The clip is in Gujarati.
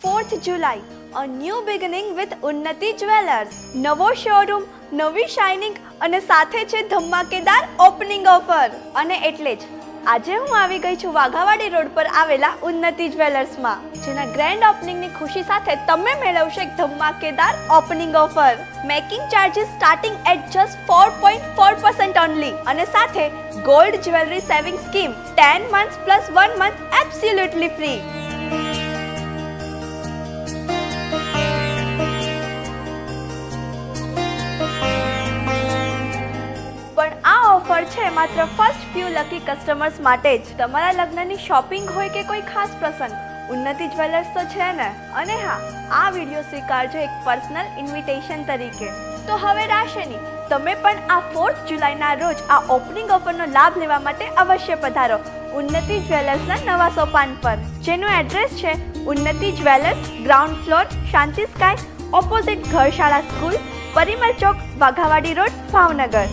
4th July, a new beginning with ઉન્નતિ જ્વેલર્સ. નવો શોરૂમ, નવી શાઇનિંગ અને સાથે છે ધમાકેદાર ઓપનિંગ ઓફર. અને એટલે જ આજે હું આવી ગઈ છું વાઘાવાડી રોડ પર આવેલા ઉન્નતિ જ્વેલર્સમાં, જેના ગ્રેન્ડ ઓપનિંગની ખુશી સાથે તમે મેળવશો એક ધમાકેદાર opening offer. Making charges starting at just 4.4% only અને સાથે gold jewellery saving scheme 10 months plus 1 month absolutely free. પણ આ ઓફર છે માત્ર ફર્સ્ટ ફ્યુ લકી કસ્ટમર્સ માટે જ. તમારા લગ્નની શોપિંગ હોય કે કોઈ ખાસ પ્રસંગ, ઉન્નતિ જ્વેલર્સ તો છે ને. અને હા, આ વિડીયો સ્વીકારજો એક પર્સનલ ઇન્વિટેશન તરીકે. તો હવે રાશેની, તમે પણ આ 4th જુલાઈના રોજ આ ઓપનિંગ ઓફરનો લાભ લેવા માટે અવશ્ય પધારો ઉન્નતિ જ્વેલર્સના નવા સોપાન પર, જેનું એડ્રેસ છે ઉન્નતિ જ્વેલર્સ, ગ્રાઉન્ડ ફ્લોર, શાંતિ sky, opposite Gharshala school, Parimal ચોક, વાઘાવાડી રોડ, ભાવનગર.